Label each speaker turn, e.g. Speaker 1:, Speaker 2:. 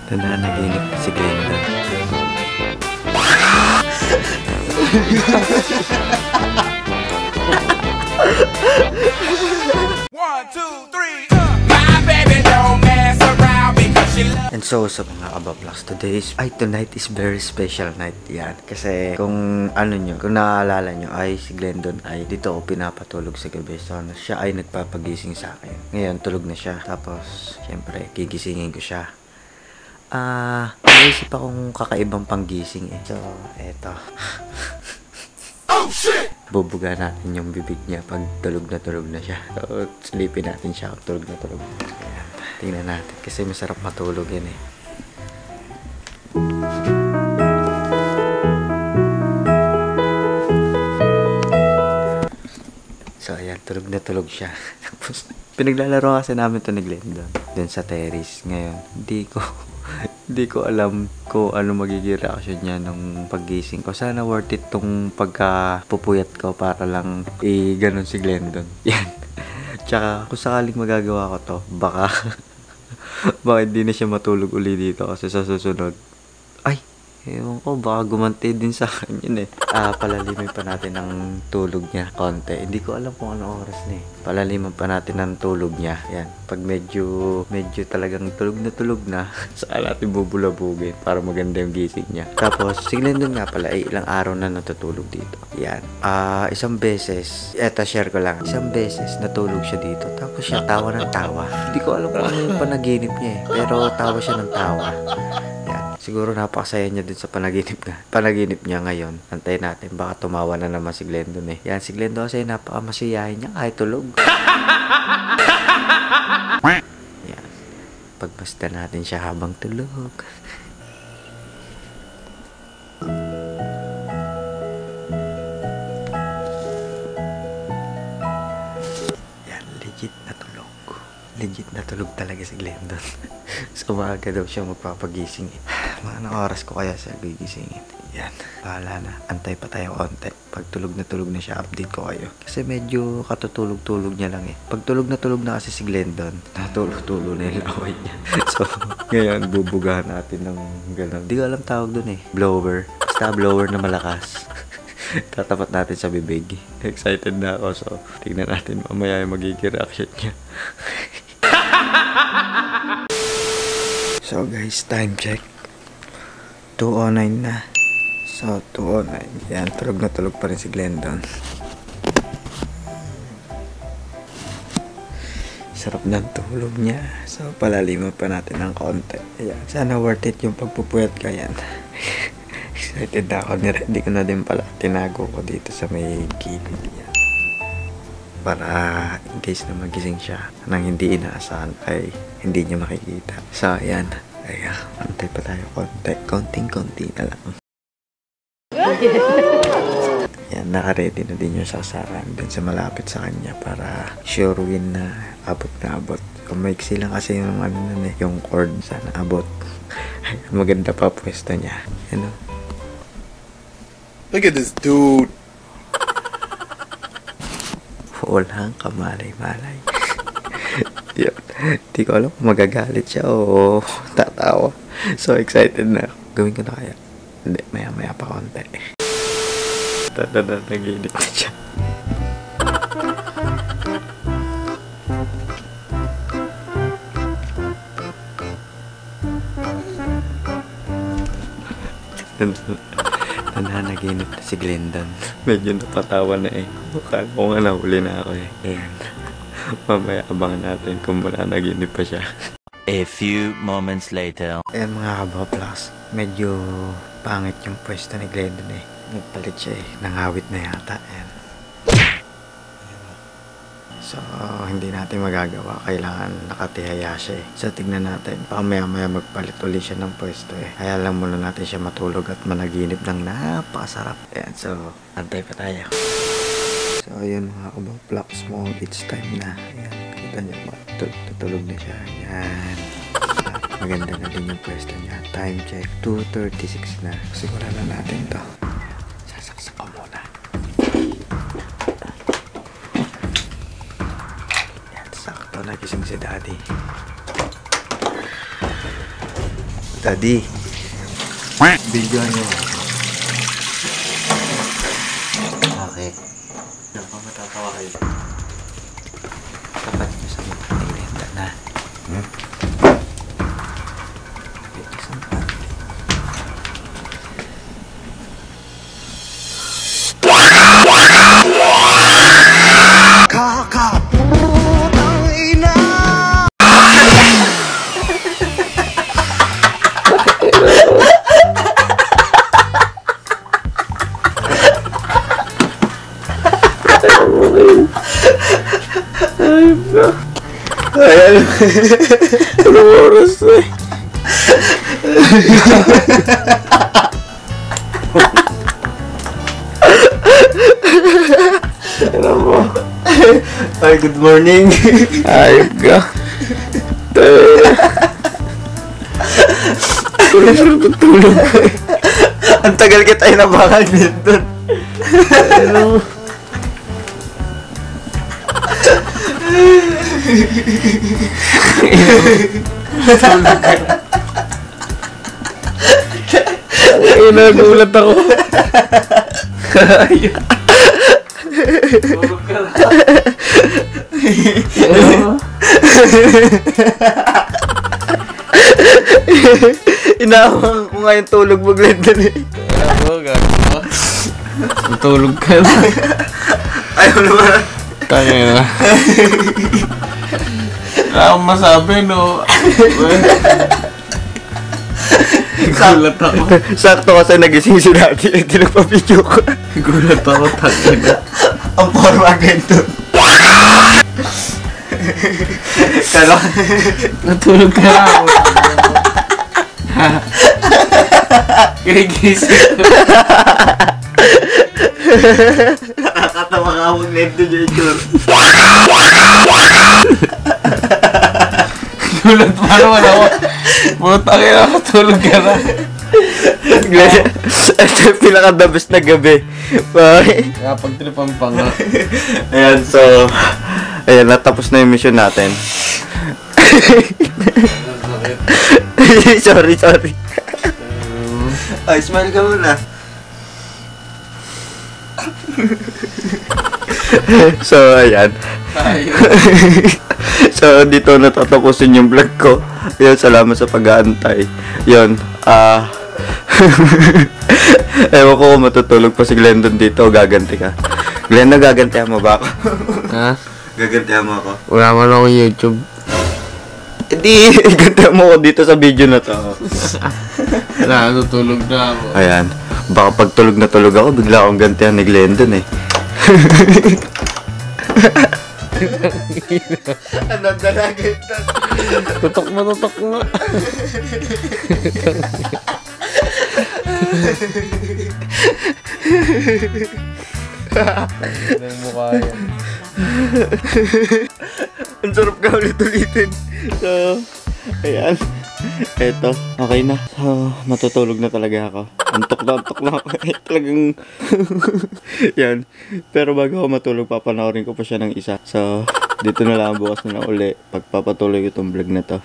Speaker 1: Nananaginip si Glenda. And so sa mga kabablogs, tonight is very special night yan. Kasi kung kung naaalala nyo ay si Glendon ay dito ako pinapatulog sa gabi. So siya ay nagpapagising sa akin. Ngayon tulog na siya. Tapos syempre gigisingin ko siya. Naisip akong kakaibang panggising eh. So eto. Oh shit! Bubuga natin yung bibig niya pag tulog na siya. So silipin natin siya kung tulog na tulog. Ayan. Tingnan natin kasi masarap matulog yan eh. So ayan, tulog na tulog siya. Tapos pinaglalaro kasi namin to ni Glendon dun sa terrace. Ngayon, hindi ko alam kung ano magiging reaction niya nung paggising ko. Sana worth it tong pagkapupuyat ko para lang ganon si Glendon. Yan. Tsaka kung sakaling magagawa ko to, baka hindi na siya matulog uli dito kasi sa susunod, ewan ko, baka gumanti din sa akin yun eh. Palalimin pa natin ang tulog niya konti. Hindi ko alam kung anong oras na eh. Palalimin pa natin ang tulog niya. Yan. Pag medyo talagang tulog na, saka natin bubulabugin para maganda yung gising niya. Tapos, si Glendon nga pala ay ilang araw na natutulog dito. Yan. Isang beses, share ko lang. Isang beses natulog siya dito. Tapos siya tawa ng tawa. Hindi ko alam kung ano yung panaginip niya eh. Pero tawa siya ng tawa. Siguro napakasaya niya din sa panaginip niya ngayon. Antayin natin, baka tumawa na naman si Glendon eh. Yan, si Glendon kasi napakamasiyahin niya kahit tulog. Yan. Pagmasdan natin siya habang tulog. Yan, legit na tulog. Legit na tulog talaga si Glendon. So umaga daw siya magpapagising eh. Mga oras ko kaya siya gigisingin. Yan, bahala na. Antay pa tayo konti. Pag tulog na siya, update ko kayo. Kasi medyo katutulog-tulog niya lang eh. Pag tulog na kasi si Glendon, natulog-tulog na yung laway niya. So, ngayon, bubugahan natin ng gano'n. Di ko alam tawag dun eh. Blower. Basta blower na malakas. Tatapat natin sa bibig. Excited na ako. So, tingnan natin mamaya yung magiging reaction niya. So guys, time check. 2:09 na. So, 2:09. Yan, tulog na tulog pa rin si Glendon. Sarap ng tulog niya. So, palaliman pa natin ng konti. Ayan. Sana worth it yung pagpupuyat ka yan. Excited na ako. Niready ko na din pala. Tinago ko dito sa may gilid. Yan. Para in case na magising siya nang hindi inaasahan ay hindi niya makikita. So, ayan. Ayan, antay pa tayo konting-konti na lang. Yan, naka-ready na din yung sasaran dun sa malapit sa kanya para sure win na abot na abot. Kung maiksi lang kasi yung yung cord, sana abot. Maganda pa pwesto niya. Ano?
Speaker 2: Look at this dude.
Speaker 1: Walang kamalay-malay. Yun. Di ko alam kung magagalit siya o tatawa. So excited na. Gawin ko na kaya. Hindi, maya pa konti. Naginip na siya. Nananaginip na si Glendon. Medyo napatawa na eh. Mukha ko nga nahuli na ako eh. Ayan. Mamaya abangan natin kung mananaginip pa siya.
Speaker 3: A few moments later.
Speaker 1: Ayan mga kabablogs, medyo pangit yung pwesto ni Glendon eh. Nagpalit siya eh. Nangawit na yata. Ayan. So, hindi natin magagawa. Kailangan nakatihaya siya eh. So, tignan natin. Baka maya magpalit ulit siya ng pwesto eh. Kaya lang muna natin siya matulog at managinip ng napakasarap. Ayan, so, antay pa tayo. So, ayun mga kabablogs mo. It's time na. Ayan, kita niyo ba? Tutulog na siya. Ayan. Maganda na din yung pwesto niya. Time check. 2:36 na. Siguradan natin to. Sasaksak ko muna. Ayan, sakto. Nagising si daddy. Daddy. Video nyo. Okay. Ano pa matatawa kayo? Tapat nyo sa mga nailenda na.
Speaker 2: Ayan. Anong oras na eh? Ano mo?
Speaker 1: Ay, good morning.
Speaker 2: Ayop ka. Tulog.
Speaker 1: Ang tagal kita inabangan dito.
Speaker 2: Ano mo? Ay, nagulat ako. Tulog ka na.
Speaker 1: Inaawang ko nga yung tulog mo, Glendon eh.
Speaker 2: Ano, gago. Tulog ka na.
Speaker 1: Ayaw naman.
Speaker 2: Tangina. Wala akong masabi, no? Gulat ako.
Speaker 1: Sakto kasi nagising si Daddy at tinagpa-video ko.
Speaker 2: Gulat ako, tangina.
Speaker 1: Ang forma ganito. Kala
Speaker 2: Natulog ka na ako. Kinigising ko.
Speaker 1: nakakatawa ka akong Glendon yung itsura.
Speaker 2: Gulat pa naman ako. Putang ina, natulog ka na.
Speaker 1: Glendon, ito yung pinaka-the best na gabi.
Speaker 2: Nakapagtripan pa nga.
Speaker 1: Ayan, so ayan, natapos na yung mission natin. sorry. Ay, smile ka muna. So, ayan. So, dito natatapusin yung vlog ko. Ayan, salamat sa pag-aantay. Yun, ewan ko kung matutulog pa si Glendon dito o gaganti ka. Glendon, gagantihan mo ba ako?
Speaker 2: Ha?
Speaker 1: Gagantihan mo ako?
Speaker 2: Wala man akong YouTube.
Speaker 1: Hindi, gagantihan mo ako dito sa video na to.
Speaker 2: Wala, natutulog na ako.
Speaker 1: Ayan, baka pag tulog na tulog ako, bigla akong gantihan ni Glendon eh. Ano talaga ito?
Speaker 2: Tutok na. Hindi mo kaya.
Speaker 1: Ang sarap ka ulit-ulitin. So, ayan. Eto, okay na. So, matutulog na talaga ako. Antok na ako. Talagang, yan. Pero bago ako matulog, papanoorin ko pa siya ng isa. So, dito na lang bukas na lang uli. Pagpapatuloy ko itong vlog na to.